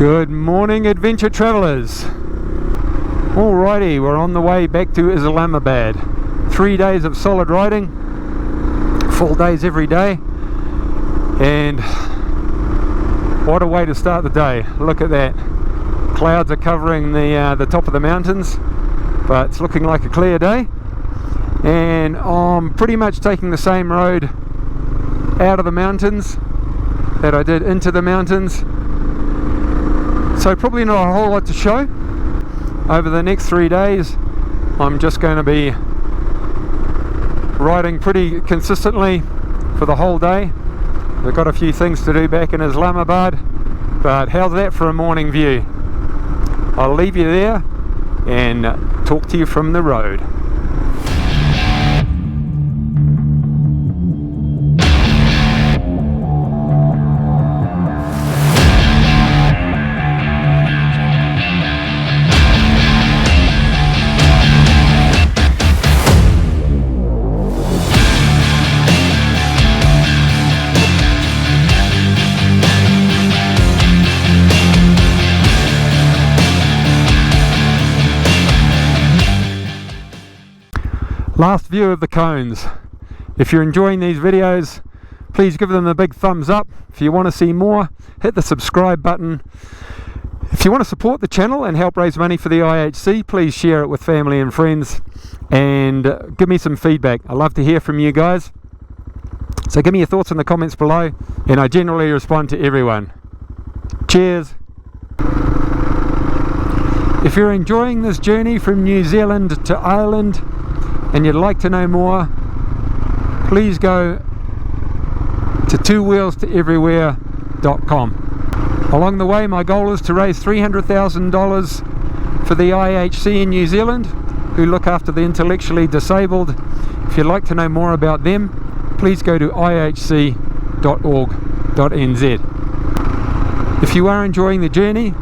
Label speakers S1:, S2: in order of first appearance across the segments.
S1: Good morning, adventure travellers. Alrighty, we're on the way back to Islamabad. 3 days of solid riding, full days every day, and what a way to start the day. Look at that. Clouds are covering the top of the mountains, but it's looking like a clear day, and I'm pretty much taking the same road out of the mountains that I did into the mountains. So probably not a whole lot to show. Over the next 3 days I'm just going to be riding pretty consistently for the whole day. We've got a few things to do back in Islamabad, but how's that for a morning view? I'll leave you there and talk to you from the road. Last view of the cones. If you're enjoying these videos, please give them a big thumbs up. If you want to see more, hit the subscribe button. If you want to support the channel and help raise money for the IHC, please share it with family and friends, and give me some feedback. I love to hear from you guys, so give me your thoughts in the comments below, and I generally respond to everyone. Cheers. If you're enjoying this journey from New Zealand to Ireland and you'd like to know more, please go to twowheelstoeverywhere.com. Along the way, my goal is to raise $300,000 for the IHC in New Zealand, who look after the intellectually disabled. If you'd like to know more about them, please go to ihc.org.nz. If you are enjoying the journey,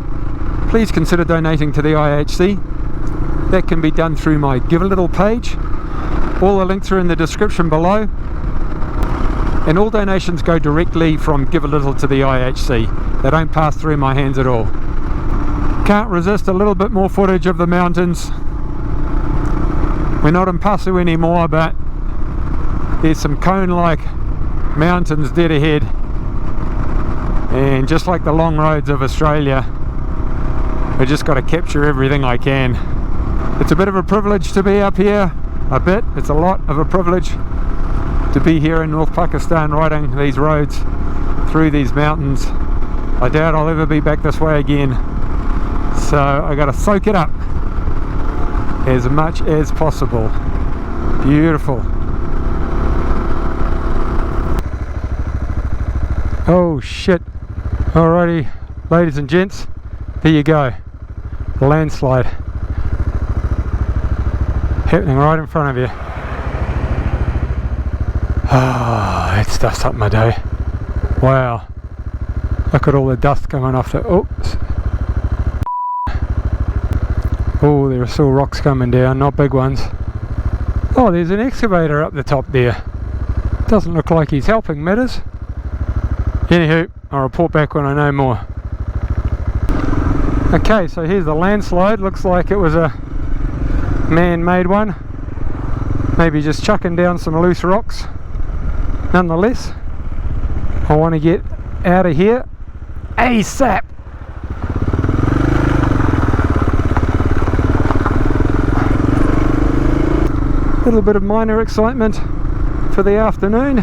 S1: please consider donating to the IHC. That can be done through my Give a Little page. All the links are in the description below, and all donations go directly from Give a Little to the IHC. They don't pass through my hands at all. Can't resist a little bit more footage of the mountains. We're not in Pasu anymore, but there's some cone-like mountains dead ahead, and just like the long roads of Australia, I just got to capture everything I can. It's a bit of a privilege to be up here. It's a lot of a privilege to be here in North Pakistan riding these roads through these mountains. I doubt I'll ever be back this way again, so I got to soak it up as much as possible. Beautiful. Oh shit. Alrighty, ladies and gents, there you go. Landslide happening right in front of you. Ah, that stuff's up my day. Wow, look at all the dust coming off the... Oops. Oh, there are still rocks coming down, not big ones. Oh, there's an excavator up the top there. Doesn't look like he's helping matters. Anywho, I'll report back when I know more. Okay, so here's the landslide. Looks like it was a man-made one, maybe just chucking down some loose rocks. Nonetheless, I want to get out of here ASAP. Little bit of minor excitement for the afternoon.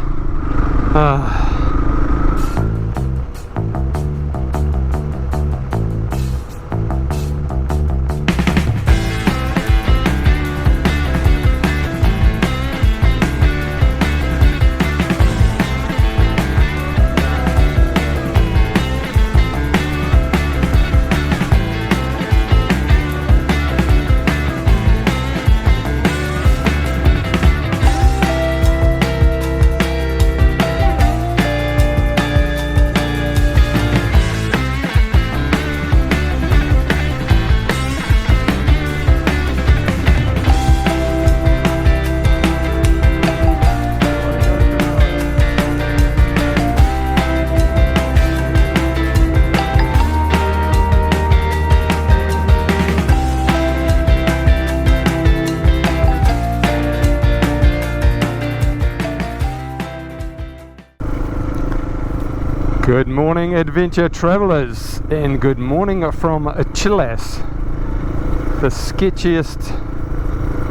S1: Good morning, adventure travellers, and good morning from Chilas, the sketchiest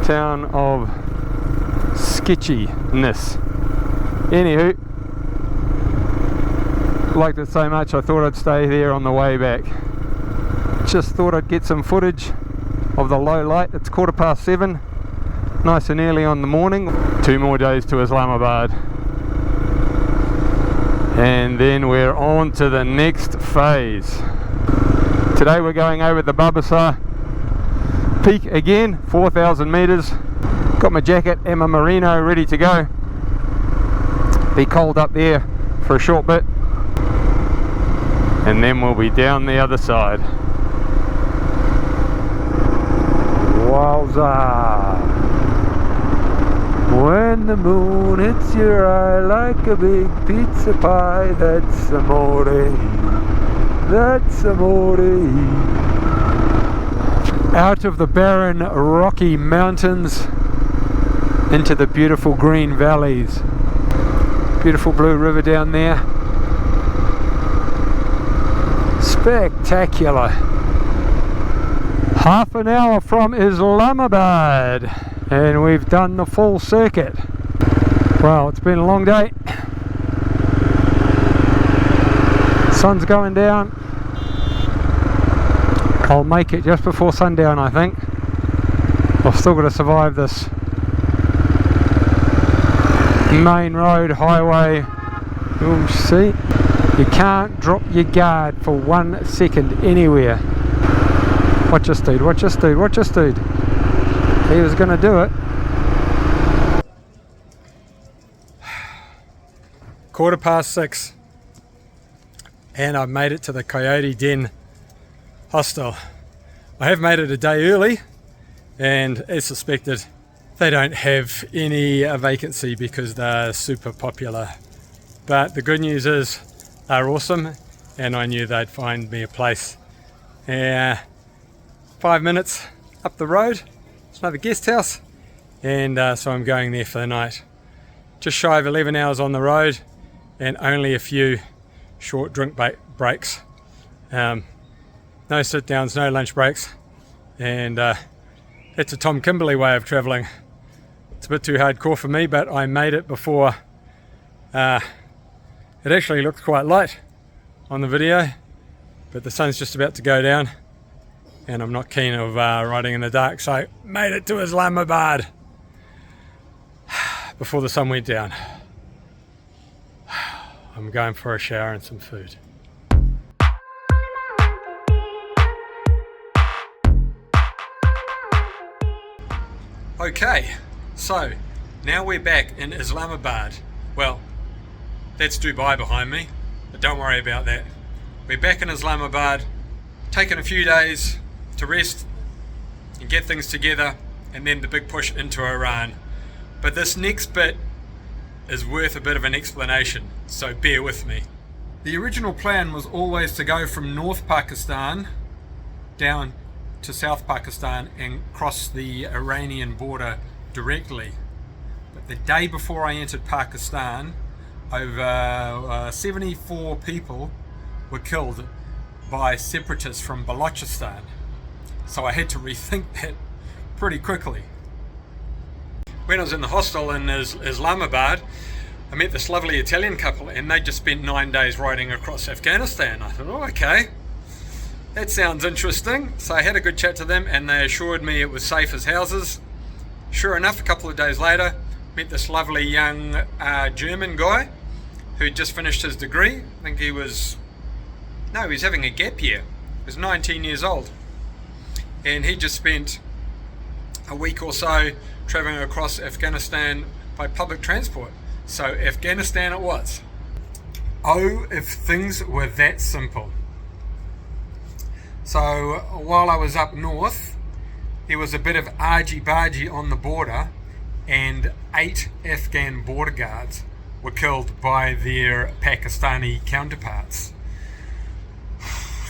S1: town of sketchiness. Anywho, liked it so much I thought I'd stay there on the way back. Just thought I'd get some footage of the low light. It's 7:15, nice and early on the morning. 2 more days to Islamabad. And then we're on to the next phase. Today we're going over the Babasar peak again, 4,000 meters. Got my jacket and my merino ready to go. Be cold up there for a short bit, and then we'll be down the other side. Wowza! When the moon hits your eye like a big pizza pie, that's amore, that's amore. Out of the barren rocky mountains into the beautiful green valleys. Beautiful blue river down there. Spectacular. Half an hour from Islamabad, and we've done the full circuit. Well, it's been a long day. Sun's going down. I'll make it just before sundown, I think. I've still got to survive this main road, highway. You'll see, you can't drop your guard for 1 second anywhere. Watch this dude, watch this dude, watch this dude. He was going to do it. 6:15, and I've made it to the Coyote Den hostel. I have made it a day early, and as suspected, they don't have any vacancy because they're super popular. But the good news is they're awesome, and I knew they'd find me a place. 5 minutes up the road, it's another guest house, and so I'm going there for the night. Just shy of 11 hours on the road, and only a few short drink breaks. No sit downs, no lunch breaks, and it's a Tom Kimberley way of travelling. It's a bit too hardcore for me, but I made it before. It actually looked quite light on the video, but the sun's just about to go down, and I'm not keen of riding in the dark, so made it to Islamabad before the sun went down. I'm going for a shower and some food. Okay, so now we're back in Islamabad. Well, that's Dubai behind me, but don't worry about that. We're back in Islamabad, taking a few days to rest and get things together, and then the big push into Iran. But this next bit is worth a bit of an explanation, so bear with me. The original plan was always to go from North Pakistan down to South Pakistan and cross the Iranian border directly. But the day before I entered Pakistan, over 74 people were killed by separatists from Balochistan. So I had to rethink that pretty quickly. When I was in the hostel in Islamabad, I met this lovely Italian couple, and they just spent 9 days riding across Afghanistan. I thought, oh, okay, that sounds interesting. So I had a good chat to them, and they assured me it was safe as houses. Sure enough, a couple of days later, met this lovely young German guy who'd just finished his degree. I think he was having a gap year. He was 19 years old. And he just spent a week or so traveling across Afghanistan by public transport. So Afghanistan it was. Oh, if things were that simple. So while I was up north, there was a bit of argy-bargy on the border, and 8 Afghan border guards were killed by their Pakistani counterparts.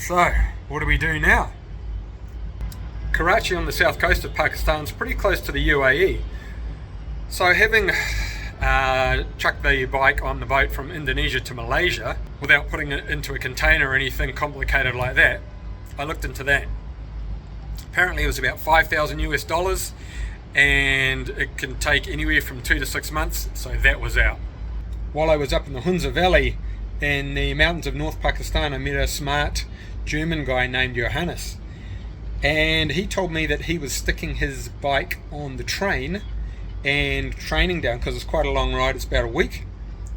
S1: So, what do we do now? Karachi on the south coast of Pakistan is pretty close to the UAE. So having chuck the bike on the boat from Indonesia to Malaysia without putting it into a container or anything complicated like that. I looked into that. Apparently it was about $5,000 and it can take anywhere from 2 to 6 months, so that was out. While I was up in the Hunza Valley in the mountains of North Pakistan, I met a smart German guy named Johannes, and he told me that he was sticking his bike on the train and training down, because it's quite a long ride. It's about a week,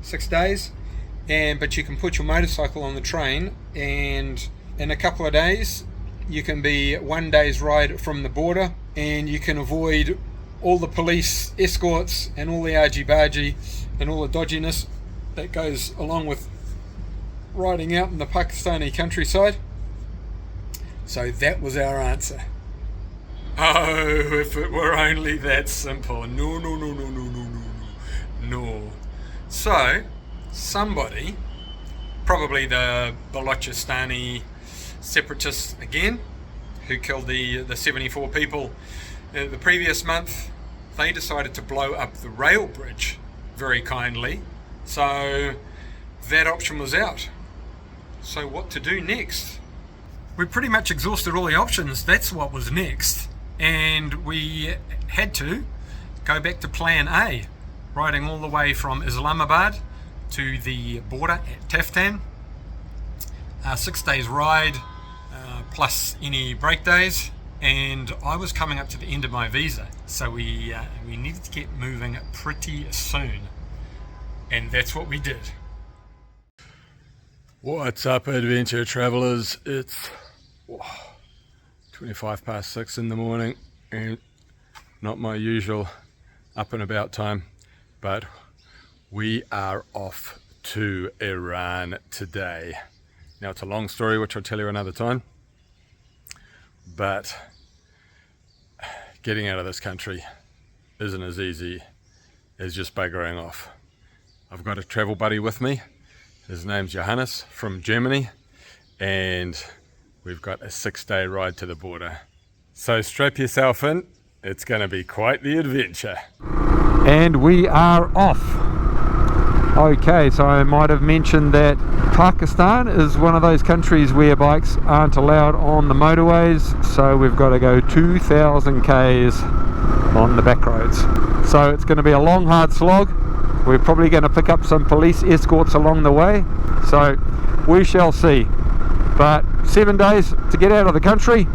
S1: 6 days, but you can put your motorcycle on the train, and in a couple of days you can be 1 day's ride from the border, and you can avoid all the police escorts and all the argy-bargy and all the dodginess that goes along with riding out in the Pakistani countryside. So that was our answer. Oh, if it were only that simple. No. So, somebody, probably the Balochistani separatists again, who killed the 74 people the previous month, they decided to blow up the rail bridge very kindly. So that option was out. So what to do next? We pretty much exhausted all the options. That's what was next. And we had to go back to plan A, riding all the way from Islamabad to the border at Taftan. 6 days ride, plus any break days, and I was coming up to the end of my visa, so we needed to get moving pretty soon, and that's what we did. What's up, adventure travelers? It's 6:25 in the morning, and not my usual up and about time, but we are off to Iran today. Now, it's a long story which I'll tell you another time, but getting out of this country isn't as easy as just buggering off. I've got a travel buddy with me. His name's Johannes from Germany, and we've got a 6-day ride to the border. So strap yourself in, it's going to be quite the adventure. And we are off. Okay, so I might have mentioned that Pakistan is one of those countries where bikes aren't allowed on the motorways, so we've got to go 2,000 k's on the back roads. So it's going to be a long, hard slog. We're probably going to pick up some police escorts along the way, so we shall see. But 7 days to get out of the country,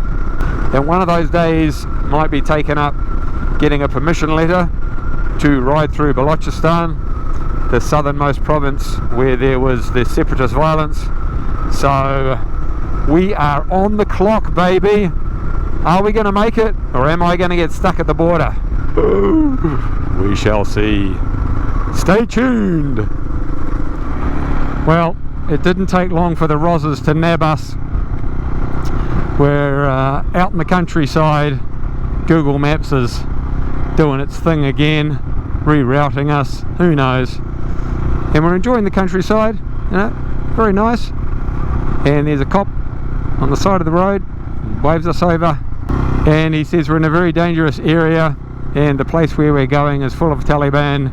S1: and one of those days might be taken up getting a permission letter to ride through Balochistan, the southernmost province where there was the separatist violence. So we are on the clock, baby. Are we going to make it, or am I going to get stuck at the border? We shall see. Stay tuned. Well, it didn't take long for the Rozzers to nab us. We're out in the countryside. Google Maps is doing its thing again, rerouting us, who knows. And we're enjoying the countryside, you know, very nice. And there's a cop on the side of the road, waves us over, and he says we're in a very dangerous area and the place where we're going is full of Taliban.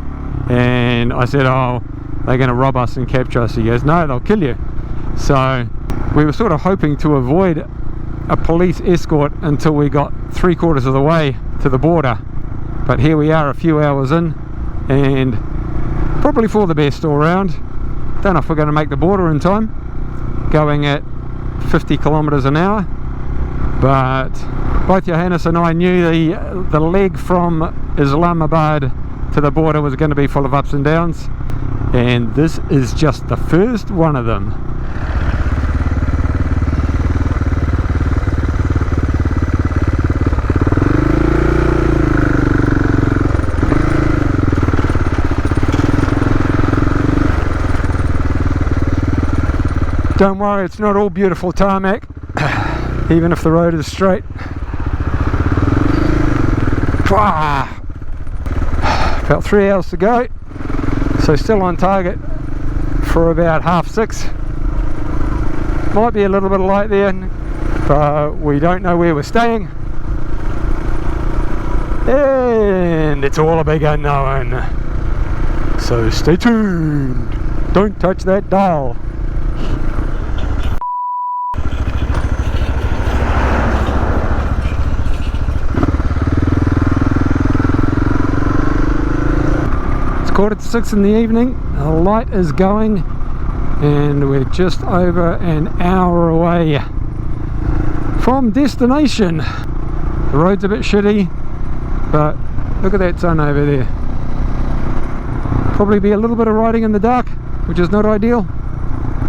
S1: And I said, oh, they're going to rob us and capture us. He goes, no, they'll kill you. So we were sort of hoping to avoid a police escort until we got 3/4 of the way to the border. But here we are a few hours in, and probably for the best all round. Don't know if we're going to make the border in time, going at 50 kilometers an hour. But both Johannes and I knew the leg from Islamabad to the border was going to be full of ups and downs, and this is just the first one of them. Don't worry, it's not all beautiful tarmac, even if the road is straight. About 3 hours to go, so still on target for about 6:30. Might be a little bit light there, but we don't know where we're staying, and it's all a big unknown. So stay tuned. Don't touch that dial. It's 5:45 in the evening. The light is going and we're just over an hour away from destination. The road's a bit shitty, but look at that sun over there. Probably be a little bit of riding in the dark, which is not ideal,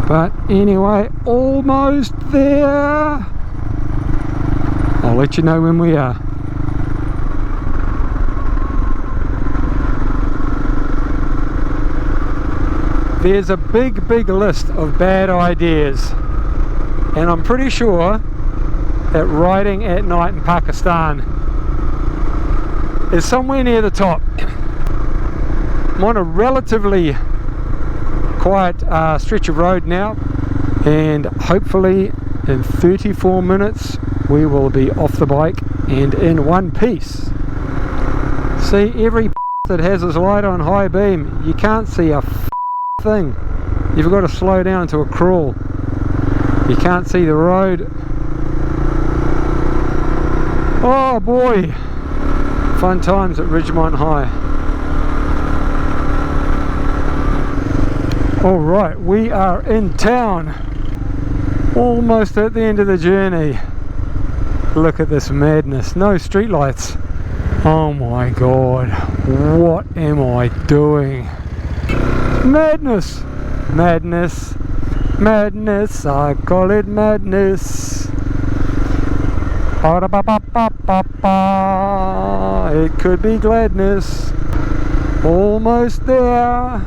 S1: but anyway, almost there. I'll let you know when we are. There's a big list of bad ideas, and I'm pretty sure that riding at night in Pakistan is somewhere near the top. I'm on a relatively quiet stretch of road now, and hopefully in 34 minutes we will be off the bike and in one piece. See, every that has his light on high beam, you can't see a thing. You've got to slow down to a crawl. You can't see the road. Oh boy, fun times at Ridgemont High. Alright, we are in town, almost at the end of the journey. Look at this madness, no streetlights. Oh my god, what am I doing? Madness, madness, madness, I call it madness. It could be gladness. Almost there.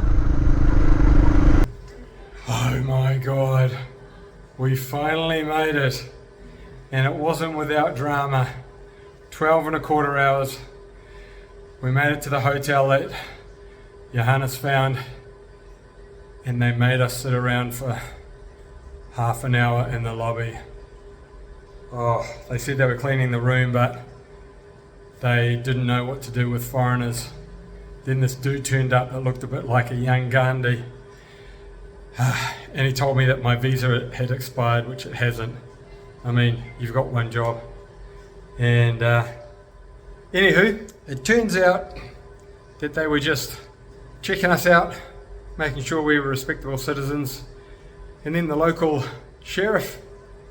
S1: Oh my god, we finally made it, and it wasn't without drama. 12.25 hours. We made it to the hotel that Johannes found, and they made us sit around for half an hour in the lobby. Oh, they said they were cleaning the room, but they didn't know what to do with foreigners. Then this dude turned up that looked a bit like a young Gandhi. And he told me that my visa had expired, which it hasn't. I mean, you've got one job. And anywho, it turns out that they were just checking us out, making sure we were respectable citizens. And then the local sheriff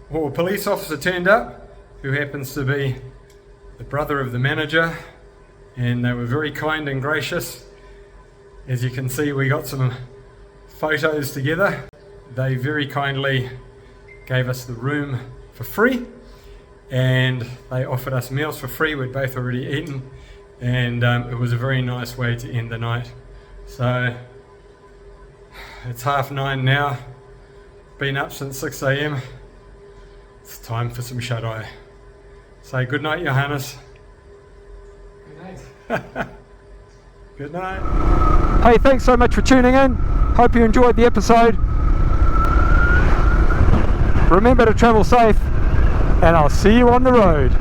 S1: or police officer turned up, who happens to be the brother of the manager, and they were very kind and gracious. As you can see, we got some photos together. They very kindly gave us the room for free, and they offered us meals for free. We'd both already eaten, and it was a very nice way to end the night. So it's 9:30 now, been up since 6 AM. It's time for some shut-eye. Say good night, Johannes.
S2: Good night.
S1: Good night. Hey, thanks so much for tuning in. Hope you enjoyed the episode. Remember to travel safe, and I'll see you on the road.